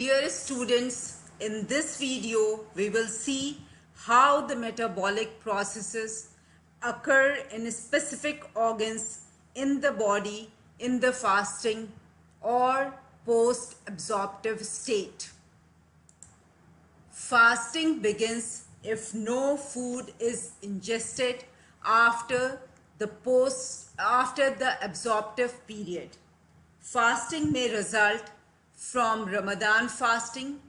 Dear students, in this video we will see how the metabolic processes occur in specific organs in the body in the fasting or post-absorptive state. Fasting begins if no food is ingested after the absorptive period. Fasting may result from Ramadan fasting,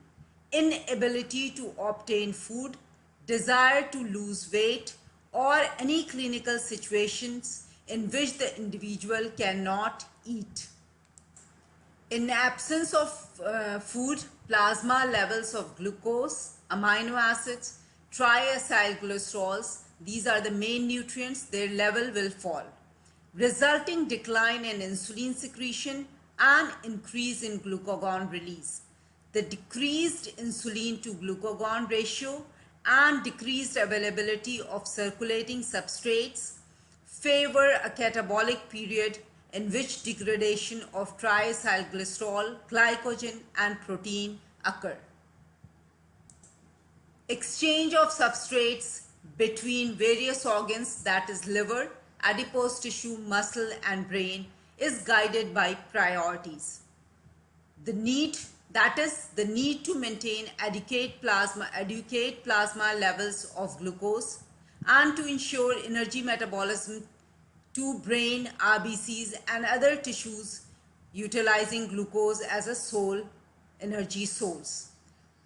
inability to obtain food, desire to lose weight, or any clinical situations in which the individual cannot eat. In absence of food, plasma levels of glucose, amino acids, triacylglycerols, these are the main nutrients, their level will fall, resulting decline in insulin secretion and increase in glucagon release. The decreased insulin to glucagon ratio and decreased availability of circulating substrates favor a catabolic period in which degradation of triacylglycerol, glycogen and protein occur. Exchange of substrates between various organs, that is liver, adipose tissue, muscle and brain, is guided by priorities. The need to maintain adequate plasma levels of glucose and to ensure energy metabolism to brain, RBCs and other tissues utilizing glucose as a sole energy source,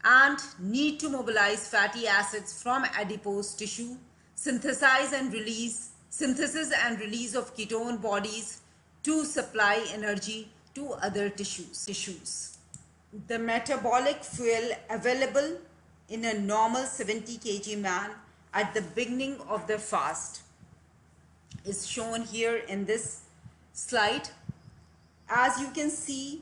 and need to mobilize fatty acids from adipose tissue, synthesis and release of ketone bodies to supply energy to other tissues. The metabolic fuel available in a normal 70 kg man at the beginning of the fast is shown here in this slide. As you can see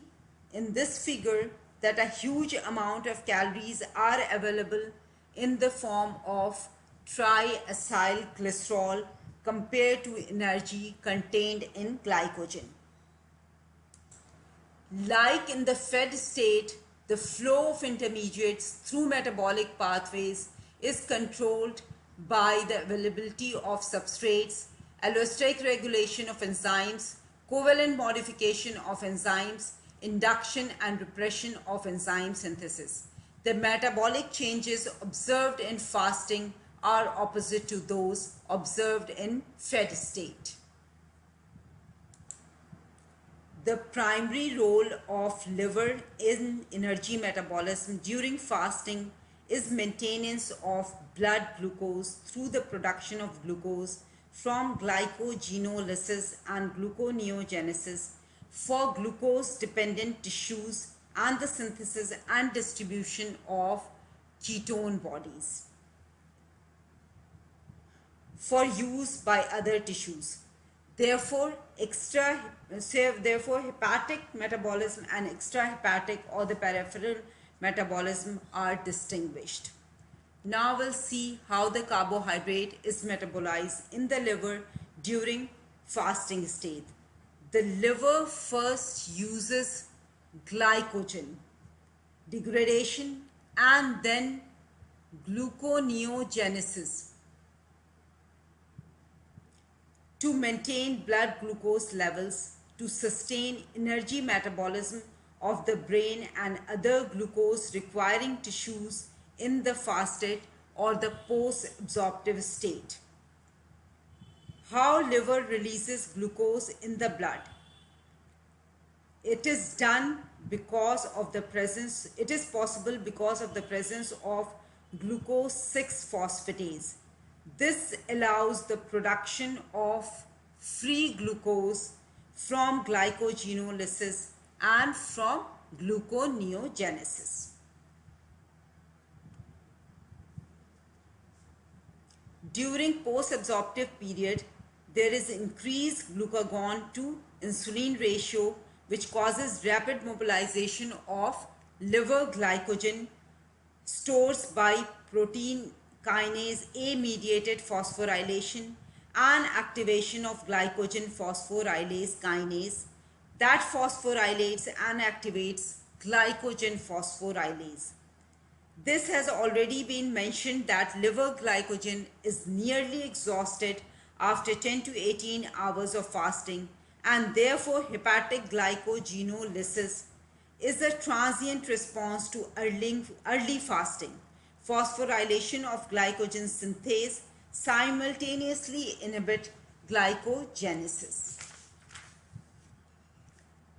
in this figure that a huge amount of calories are available in the form of triacylglycerol compared to energy contained in glycogen. Like in the fed state, the flow of intermediates through metabolic pathways is controlled by the availability of substrates, allosteric regulation of enzymes, covalent modification of enzymes, induction and repression of enzyme synthesis. The metabolic changes observed in fasting are opposite to those observed in fed state. The primary role of liver in energy metabolism during fasting is maintenance of blood glucose through the production of glucose from glycogenolysis and gluconeogenesis for glucose-dependent tissues and the synthesis and distribution of ketone bodies for use by other tissues. Therefore, hepatic metabolism and extrahepatic or the peripheral metabolism are distinguished. Now we'll see how the carbohydrate is metabolized in the liver during fasting state. The liver first uses glycogen degradation and then gluconeogenesis to maintain blood glucose levels, to sustain energy metabolism of the brain and other glucose requiring tissues in the fasted or the post-absorptive state. How liver releases glucose in the blood? It is possible because of the presence of glucose 6-phosphatase. This allows the production of free glucose from glycogenolysis and from gluconeogenesis. During post-absorptive period, there is increased glucagon to insulin ratio which causes rapid mobilization of liver glycogen stores by protein kinase A mediated phosphorylation and activation of glycogen phosphorylase kinase that phosphorylates and activates glycogen phosphorylase. This has already been mentioned that liver glycogen is nearly exhausted after 10 to 18 hours of fasting, and therefore hepatic glycogenolysis is a transient response to early fasting. Phosphorylation of glycogen synthase simultaneously inhibit glycogenesis.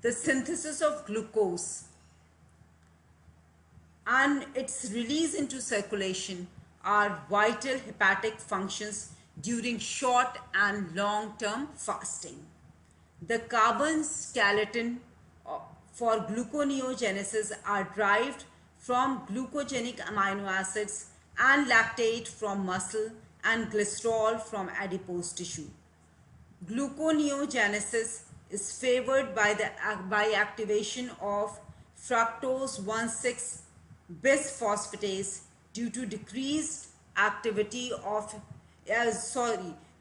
The synthesis of glucose and its release into circulation are vital hepatic functions during short and long-term fasting. The carbon skeleton for gluconeogenesis are derived from glucogenic amino acids and lactate from muscle and glycerol from adipose tissue. Gluconeogenesis is favored by activation of fructose 1,6 bisphosphatase due to decreased activity of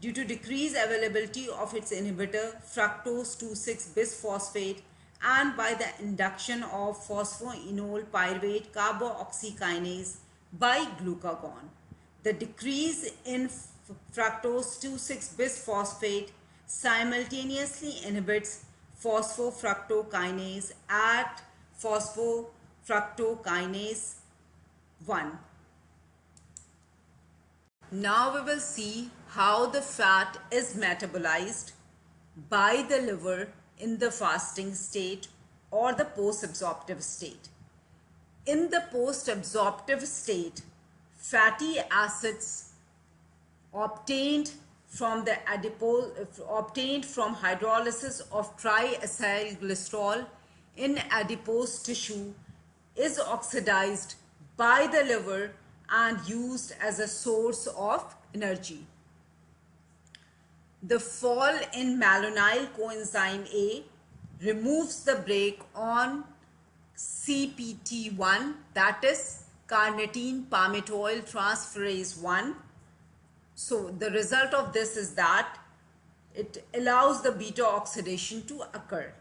due to decreased availability of its inhibitor fructose 2,6 bisphosphate and by the induction of phosphoenol pyruvate carboxykinase by glucagon. The decrease in fructose 2,6 bisphosphate simultaneously inhibits phosphofructokinase at phosphofructokinase 1. Now we will see how the fat is metabolized by the liver in the fasting state or the post-absorptive state. In the post-absorptive state, fatty acids obtained from hydrolysis of triacylglycerol in adipose tissue is oxidized by the liver and used as a source of energy. The fall in malonyl coenzyme A removes the brake on CPT1, that is carnitine palmitoyl transferase 1. So the result of this is that it allows the beta oxidation to occur.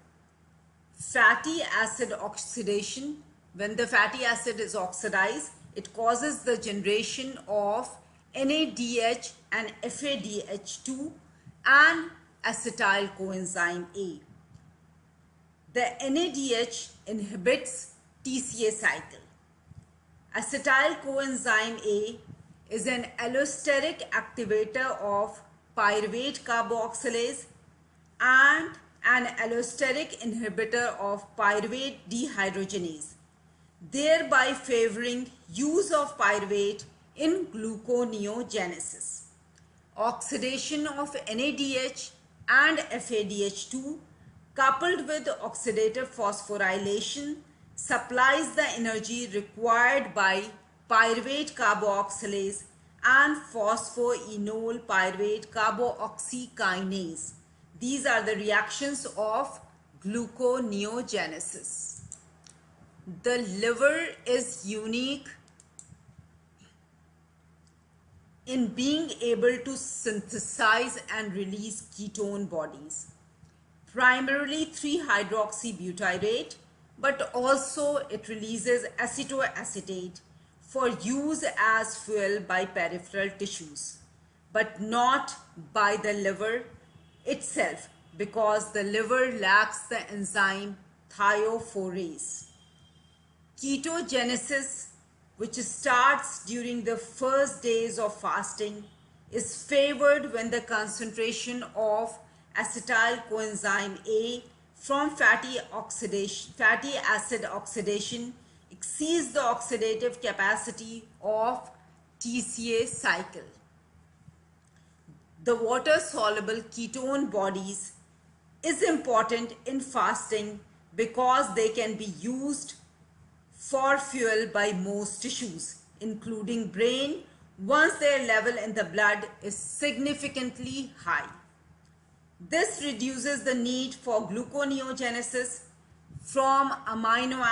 Fatty acid oxidation, when the fatty acid is oxidized, it causes the generation of NADH and FADH2 and acetyl coenzyme A. The NADH inhibits TCA cycle. Acetyl coenzyme A is an allosteric activator of pyruvate carboxylase and an allosteric inhibitor of pyruvate dehydrogenase, thereby favoring use of pyruvate in gluconeogenesis. Oxidation of NADH and FADH2 coupled with oxidative phosphorylation supplies the energy required by pyruvate carboxylase and phosphoenol pyruvate carboxykinase. These are the reactions of gluconeogenesis. The liver is unique in being able to synthesize and release ketone bodies, primarily 3-hydroxybutyrate, but also it releases acetoacetate for use as fuel by peripheral tissues, but not by the liver itself because the liver lacks the enzyme thiophorase. Ketogenesis, which starts during the first days of fasting, is favored when the concentration of acetyl coenzyme A from fatty acid oxidation exceeds the oxidative capacity of TCA cycle. The water-soluble ketone bodies is important in fasting because they can be used for fuel by most tissues, including brain, once their level in the blood is significantly high. This reduces the need for gluconeogenesis from amino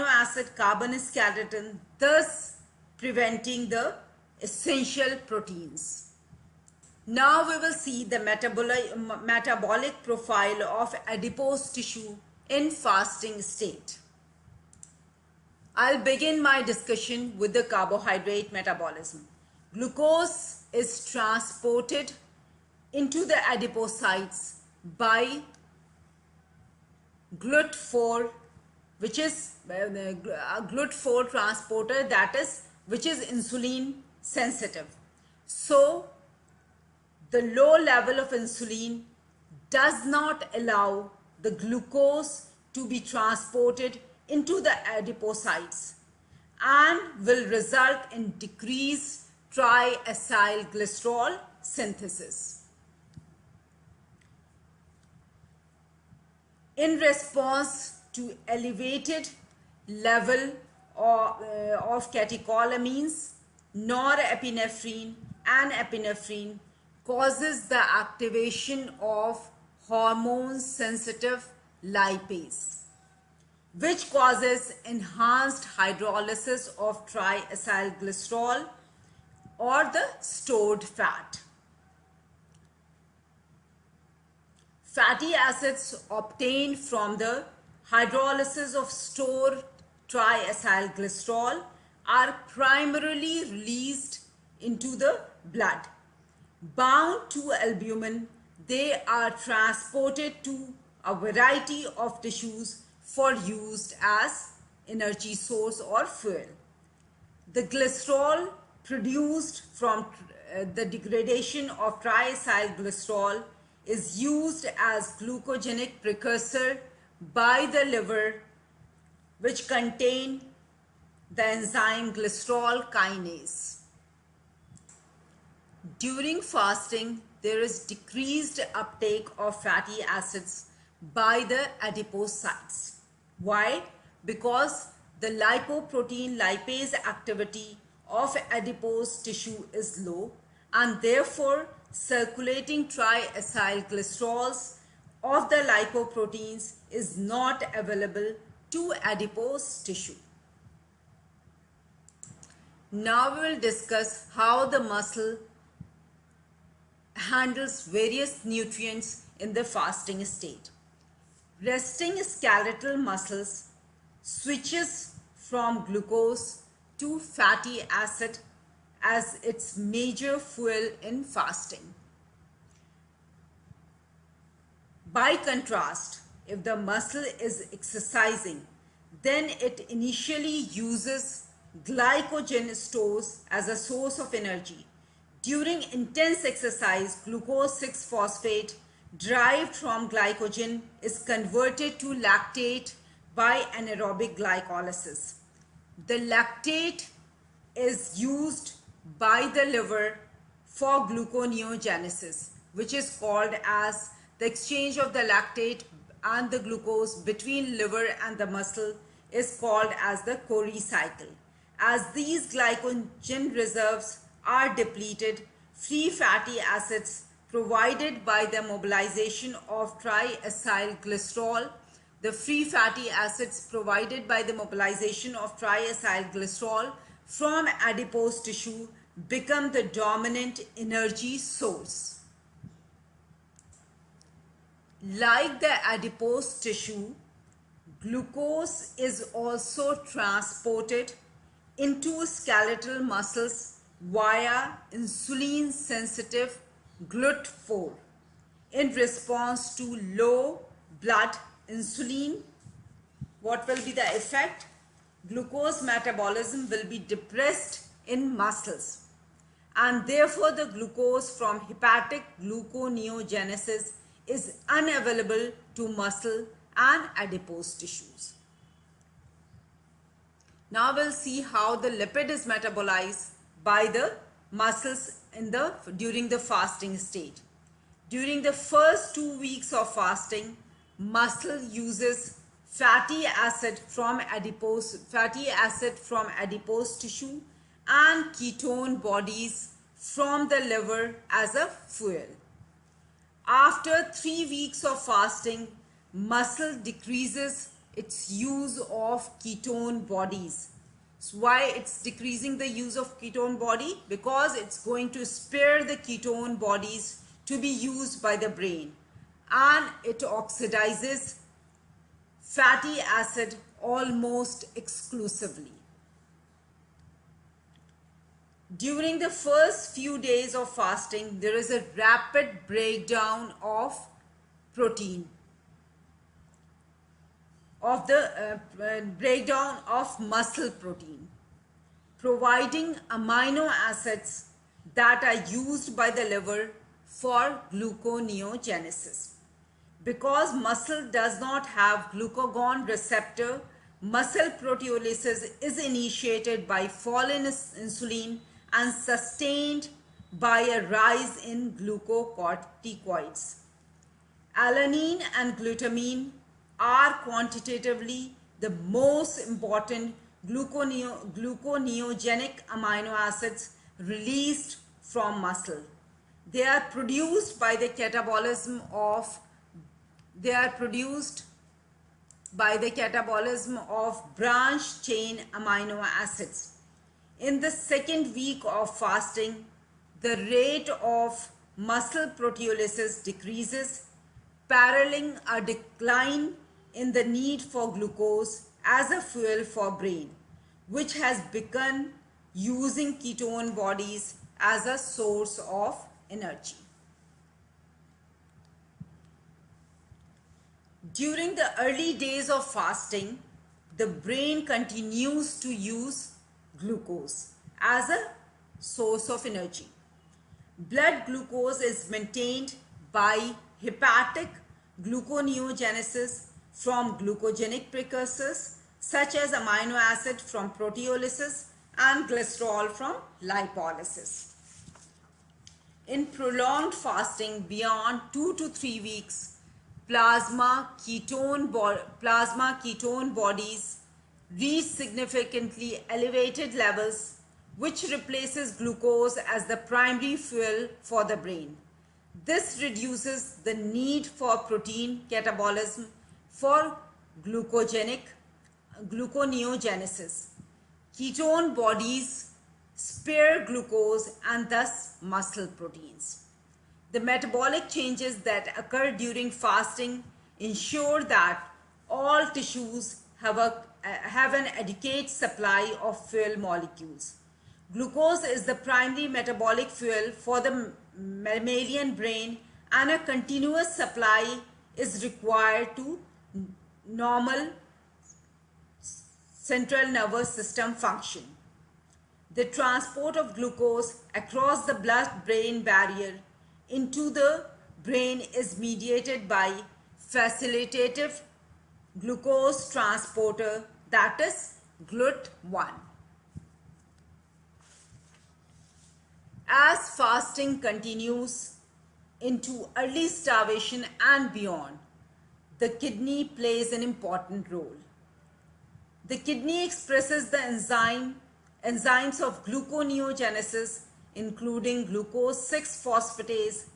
acid carbon skeleton, thus preventing the essential proteins. Now we will see the metabolic profile of adipose tissue in fasting state. I'll begin my discussion with the carbohydrate metabolism. Glucose is transported into the adipocytes by GLUT4, which is GLUT4 transporter, which is insulin sensitive. So the low level of insulin does not allow the glucose to be transported into the adipocytes and will result in decreased triacylglycerol synthesis. In response to elevated level of catecholamines, norepinephrine and epinephrine causes the activation of hormone-sensitive lipase, which causes enhanced hydrolysis of triacylglycerol or the stored fat. Fatty acids obtained from the hydrolysis of stored triacylglycerol are primarily released into the blood. Bound to albumin, they are transported to a variety of tissues for use as energy source or fuel. The glycerol produced from the degradation of triacylglycerol is used as glucogenic precursor by the liver, which contain the enzyme glycerol kinase. During fasting, there is decreased uptake of fatty acids by the adipocytes. Why? Because the lipoprotein lipase activity of adipose tissue is low, and therefore circulating triacylglycerols of the lipoproteins is not available to adipose tissue. Now we will discuss how the muscle handles various nutrients in the fasting state. Resting skeletal muscles switches from glucose to fatty acid as its major fuel in fasting. By contrast, if the muscle is exercising, then it initially uses glycogen stores as a source of energy. During intense exercise, glucose 6-phosphate derived from glycogen is converted to lactate by anaerobic glycolysis. The lactate is used by the liver for gluconeogenesis, which is called as the exchange of the lactate and the glucose between liver and the muscle is called as the Cori cycle. As these glycogen reserves are depleted, free fatty acids provided by the mobilization of triacylglycerol, the free fatty acids provided by the mobilization of triacylglycerol from adipose tissue become the dominant energy source. Like the adipose tissue, glucose is also transported into skeletal muscles via insulin sensitive GLUT4 in response to low blood insulin. What will be the effect? Glucose metabolism will be depressed in muscles, and therefore the glucose from hepatic gluconeogenesis is unavailable to muscle and adipose tissues. Now we'll see how the lipid is metabolized by the muscles during the fasting state. During the first 2 weeks of fasting, muscle uses fatty acid from adipose tissue and ketone bodies from the liver as a fuel. After 3 weeks of fasting, muscle decreases its use of ketone bodies. So why it's decreasing the use of ketone body? Because it's going to spare the ketone bodies to be used by the brain, and it oxidizes fatty acid almost exclusively. During the first few days of fasting, there is a rapid breakdown of protein, of the breakdown of muscle protein, providing amino acids that are used by the liver for gluconeogenesis. Because muscle does not have glucagon receptor, muscle proteolysis is initiated by fall in insulin and sustained by a rise in glucocorticoids. Alanine and glutamine are quantitatively the most important gluconeogenic amino acids released from muscle. They are produced by the catabolism of branch chain amino acids. In the second week of fasting, the rate of muscle proteolysis decreases, paralleling a decline in the need for glucose as a fuel for brain, which has begun using ketone bodies as a source of energy. During the early days of fasting, the brain continues to use glucose as a source of energy. Blood glucose is maintained by hepatic gluconeogenesis from glucogenic precursors such as amino acid from proteolysis and glycerol from lipolysis. In prolonged fasting beyond 2 to 3 weeks, plasma ketone bodies reach significantly elevated levels, which replaces glucose as the primary fuel for the brain. This reduces the need for protein catabolism for gluconeogenesis. Ketone bodies spare glucose and thus muscle proteins. The metabolic changes that occur during fasting ensure that all tissues have an adequate supply of fuel molecules. Glucose is the primary metabolic fuel for the mammalian brain, and a continuous supply is required to normal central nervous system function. The transport of glucose across the blood-brain barrier into the brain is mediated by facilitative glucose transporter, that is GLUT1. As fasting continues into early starvation and beyond, the kidney plays an important role. The kidney expresses the enzymes of gluconeogenesis, including glucose 6-phosphatase,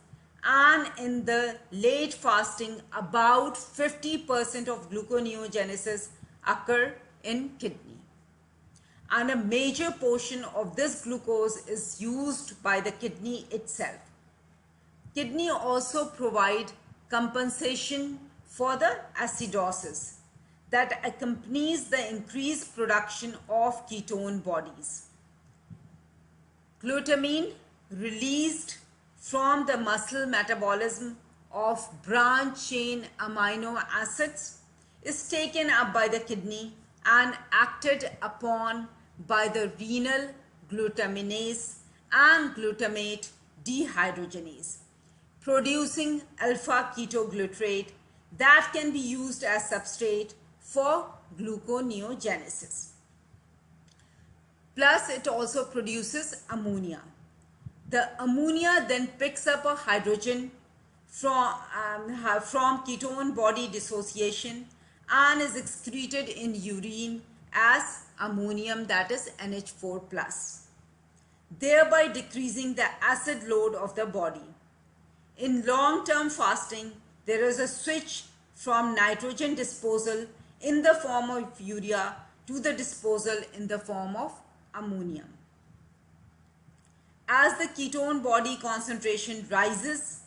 and in the late fasting, about 50% of gluconeogenesis occur in kidney. And a major portion of this glucose is used by the kidney itself. Kidney also provide compensation for the acidosis that accompanies the increased production of ketone bodies. Glutamine, released from the muscle metabolism of branch chain amino acids, is taken up by the kidney and acted upon by the renal glutaminase and glutamate dehydrogenase, producing alpha ketoglutarate that can be used as substrate for gluconeogenesis. Plus, it also produces ammonia. The ammonia then picks up a hydrogen from ketone body dissociation and is excreted in urine as ammonium, that is NH4+, thereby decreasing the acid load of the body. In long-term fasting, there is a switch from nitrogen disposal in the form of urea to the disposal in the form of ammonium. As the ketone body concentration rises,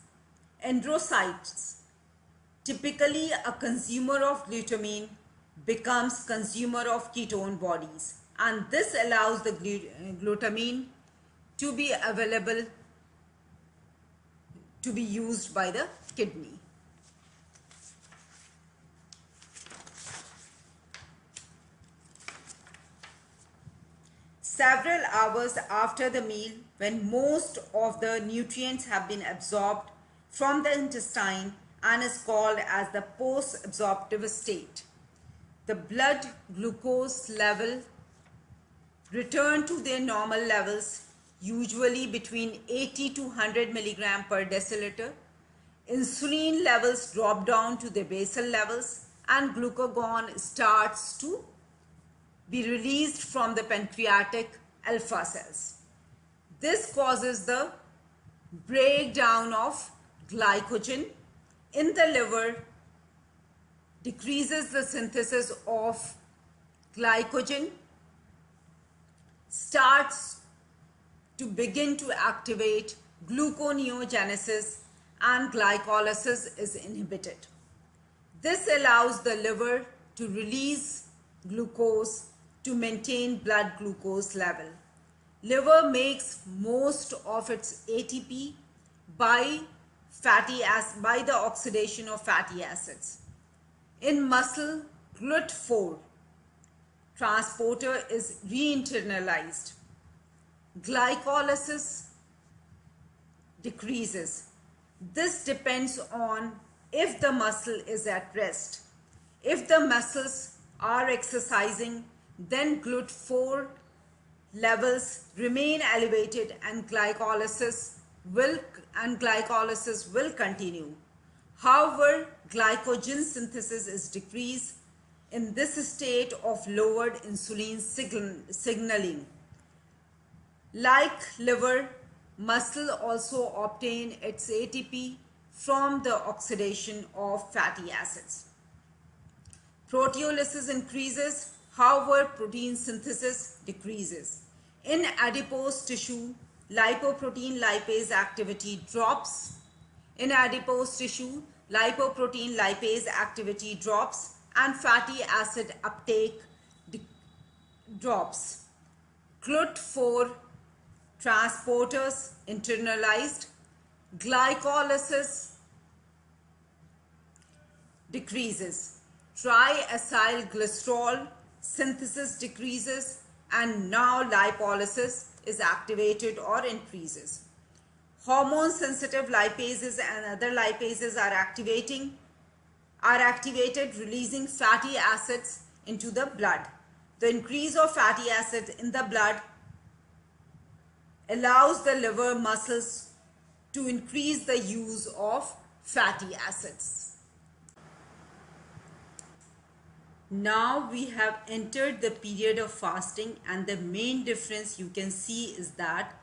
androcytes Typically, a consumer of glutamine becomes consumer of ketone bodies, and this allows the glutamine to be available to be used by the kidney. Several hours after the meal, when most of the nutrients have been absorbed from the intestine and is called as the post-absorptive state, the blood glucose level return to their normal levels, usually between 80 to 100 milligram per deciliter. Insulin levels drop down to their basal levels and glucagon starts to be released from the pancreatic alpha cells. This causes the breakdown of glycogen in the liver, decreases the synthesis of glycogen, starts to begin to activate gluconeogenesis, and glycolysis is inhibited. This allows the liver to release glucose to maintain blood glucose level. Liver makes most of its ATP by the oxidation of fatty acids. In muscle, GLUT4 transporter is re-internalized. Glycolysis decreases. This depends on if the muscle is at rest. If the muscles are exercising, then GLUT4 levels remain elevated and glycolysis will continue. However, glycogen synthesis is decreased in this state of lowered insulin signaling. Like liver, muscle also obtain its ATP from the oxidation of fatty acids. Proteolysis increases, however, protein synthesis decreases. In adipose tissue, lipoprotein lipase activity drops. In adipose tissue, lipoprotein lipase activity drops and fatty acid uptake drops. GLUT4 transporters internalized, glycolysis decreases, triacylglycerol synthesis decreases, and now lipolysis is activated or increases. Hormone sensitive lipases and other lipases are activated, releasing fatty acids into the blood. The increase of fatty acids in the blood allows the liver muscles to increase the use of fatty acids. Now we have entered the period of fasting, and the main difference you can see is that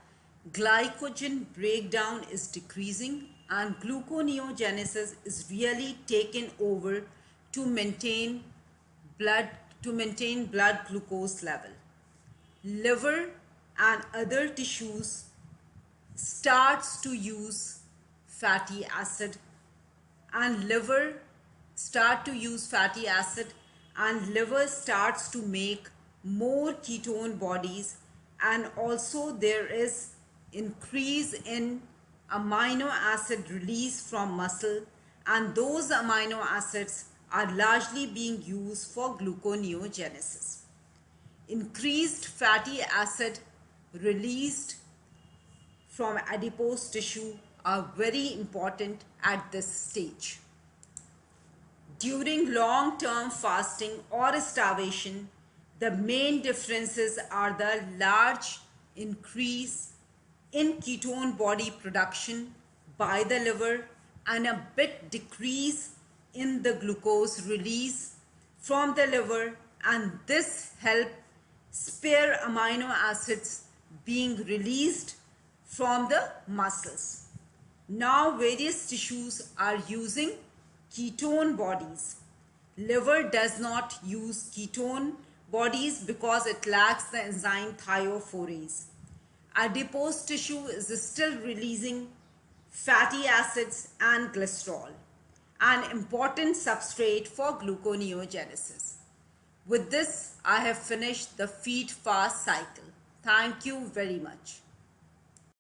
glycogen breakdown is decreasing and gluconeogenesis is really taken over to maintain blood glucose level. Liver and other tissues starts to use fatty acid and liver starts to make more ketone bodies, and also there is increase in amino acid release from muscle, and those amino acids are largely being used for gluconeogenesis. Increased fatty acid released from adipose tissue are very important at this stage. During long-term fasting or starvation, the main differences are the large increase in ketone body production by the liver and a bit decrease in the glucose release from the liver, and this helps spare amino acids being released from the muscles. Now various tissues are using ketone bodies. Liver does not use ketone bodies because it lacks the enzyme thiophorase. Adipose tissue is still releasing fatty acids and glycerol. an important substrate for gluconeogenesis. With this, I have finished the feed fast cycle. Thank you very much.